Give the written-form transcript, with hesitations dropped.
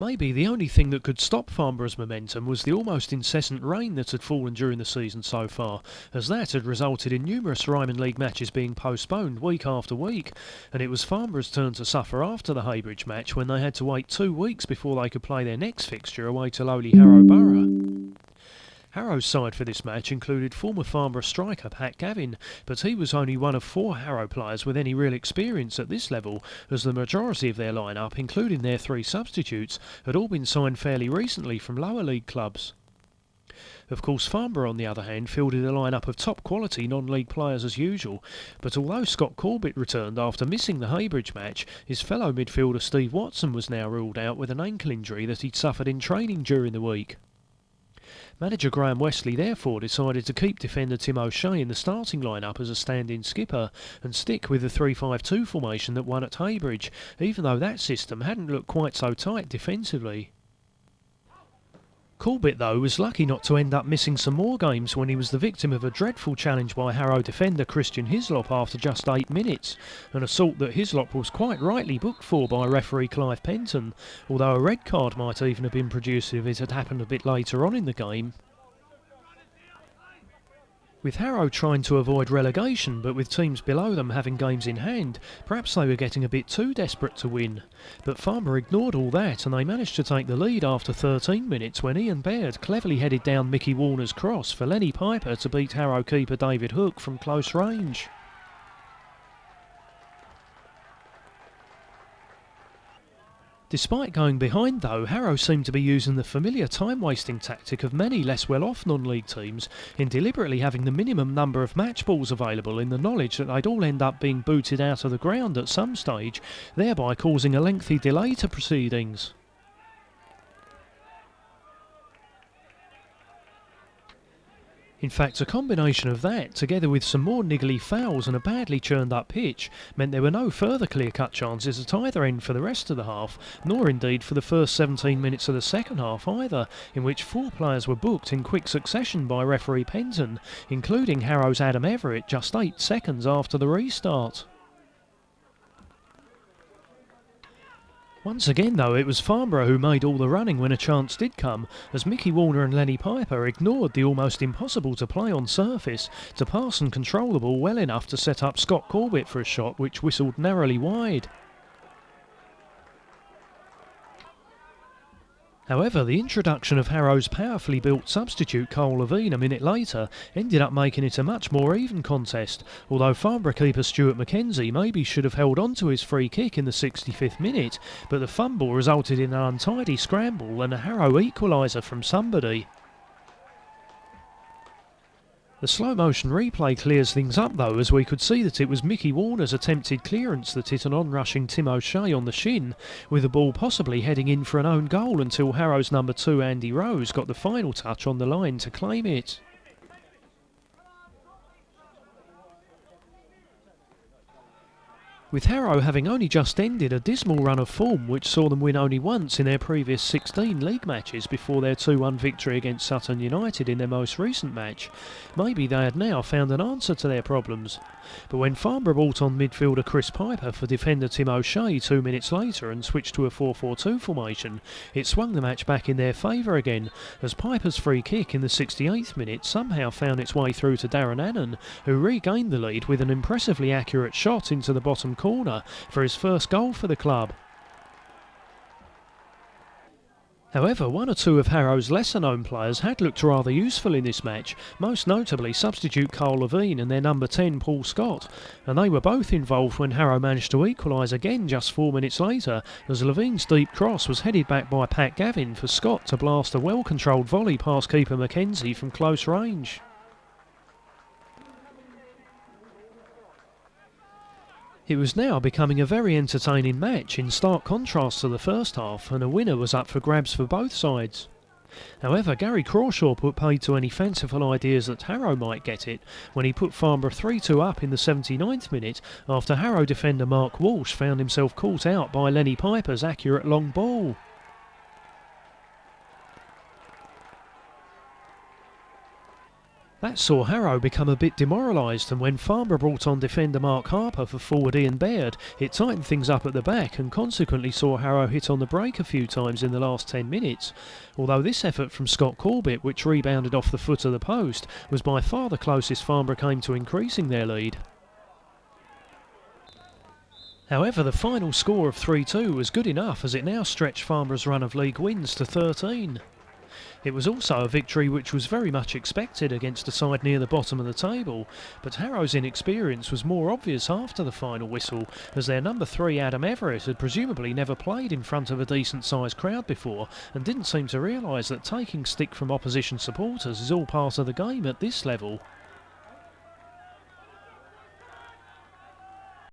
Maybe the only thing that could stop Farnborough's momentum was the almost incessant rain that had fallen during the season so far, as that had resulted in numerous Ryman League matches being postponed week after week, and it was Farnborough's turn to suffer after the Haybridge match when they had to wait 2 weeks before they could play their next fixture away to lowly Harrow Borough. Harrow's side for this match included former Farnborough striker Pat Gavin, but he was only one of 4 Harrow players with any real experience at this level, as the majority of their line-up, including their 3 substitutes, had all been signed fairly recently from lower league clubs. Of course, Farnborough, on the other hand, fielded a line-up of top-quality non-league players as usual, but although Scott Corbett returned after missing the Haybridge match, his fellow midfielder Steve Watson was now ruled out with an ankle injury that he'd suffered in training during the week. Manager Graham Westley therefore decided to keep defender Tim O'Shea in the starting line-up as a stand-in skipper and stick with the 3-5-2 formation that won at Haybridge, even though that system hadn't looked quite so tight defensively. Corbett, though, was lucky not to end up missing some more games when he was the victim of a dreadful challenge by Harrow defender Christian Hislop after just 8 minutes, an assault that Hislop was quite rightly booked for by referee Clive Penton, although a red card might even have been produced if it had happened a bit later on in the game. With Harrow trying to avoid relegation, but with teams below them having games in hand, perhaps they were getting a bit too desperate to win. But Farnborough ignored all that and they managed to take the lead after 13 minutes when Ian Baird cleverly headed down Mickey Warner's cross for Lenny Piper to beat Harrow keeper David Hook from close range. Despite going behind though, Harrow seemed to be using the familiar time-wasting tactic of many less well-off non-league teams in deliberately having the minimum number of match balls available in the knowledge that they'd all end up being booted out of the ground at some stage, thereby causing a lengthy delay to proceedings. In fact, a combination of that, together with some more niggly fouls and a badly churned up pitch, meant there were no further clear-cut chances at either end for the rest of the half, nor indeed for the first 17 minutes of the second half either, in which 4 players were booked in quick succession by referee Penton, including Harrow's Adam Everett just 8 seconds after the restart. Once again though, it was Farnborough who made all the running when a chance did come, as Mickey Warner and Lenny Piper ignored the almost impossible to play on surface to pass and control the ball well enough to set up Scott Corbett for a shot which whistled narrowly wide. However, the introduction of Harrow's powerfully built substitute Cole Levine a minute later ended up making it a much more even contest, although Farnborough keeper Stuart McKenzie maybe should have held on to his free kick in the 65th minute, but the fumble resulted in an untidy scramble and a Harrow equaliser from somebody. The slow-motion replay clears things up though, as we could see that it was Mickey Warner's attempted clearance that hit an on-rushing Tim O'Shea on the shin, with the ball possibly heading in for an own goal until Harrow's number 2 Andy Rose got the final touch on the line to claim it. With Harrow having only just ended a dismal run of form which saw them win only once in their previous 16 league matches before their 2-1 victory against Sutton United in their most recent match, maybe they had now found an answer to their problems. But when Farnborough brought on midfielder Chris Piper for defender Tim O'Shea 2 minutes later and switched to a 4-4-2 formation, it swung the match back in their favour again, as Piper's free kick in the 68th minute somehow found its way through to Darren Annan, who regained the lead with an impressively accurate shot into the bottom corner for his first goal for the club. However, 1 or 2 of Harrow's lesser-known players had looked rather useful in this match, most notably substitute Cole Levine and their number 10 Paul Scott, and they were both involved when Harrow managed to equalise again just 4 minutes later, as Levine's deep cross was headed back by Pat Gavin for Scott to blast a well-controlled volley past keeper McKenzie from close range. It was now becoming a very entertaining match in stark contrast to the first half, and a winner was up for grabs for both sides. However, Gary Crawshaw put paid to any fanciful ideas that Harrow might get it when he put Farnborough 3-2 up in the 79th minute after Harrow defender Mark Walsh found himself caught out by Lenny Piper's accurate long ball. That saw Harrow become a bit demoralised, and when Farnborough brought on defender Mark Harper for forward Ian Baird, it tightened things up at the back and consequently saw Harrow hit on the break a few times in the last 10 minutes. Although this effort from Scott Corbett, which rebounded off the foot of the post, was by far the closest Farnborough came to increasing their lead. However, the final score of 3-2 was good enough, as it now stretched Farnborough's run of league wins to 13. It was also a victory which was very much expected against a side near the bottom of the table, but Harrow's inexperience was more obvious after the final whistle, as their number 3 Adam Everett had presumably never played in front of a decent sized crowd before and didn't seem to realise that taking stick from opposition supporters is all part of the game at this level.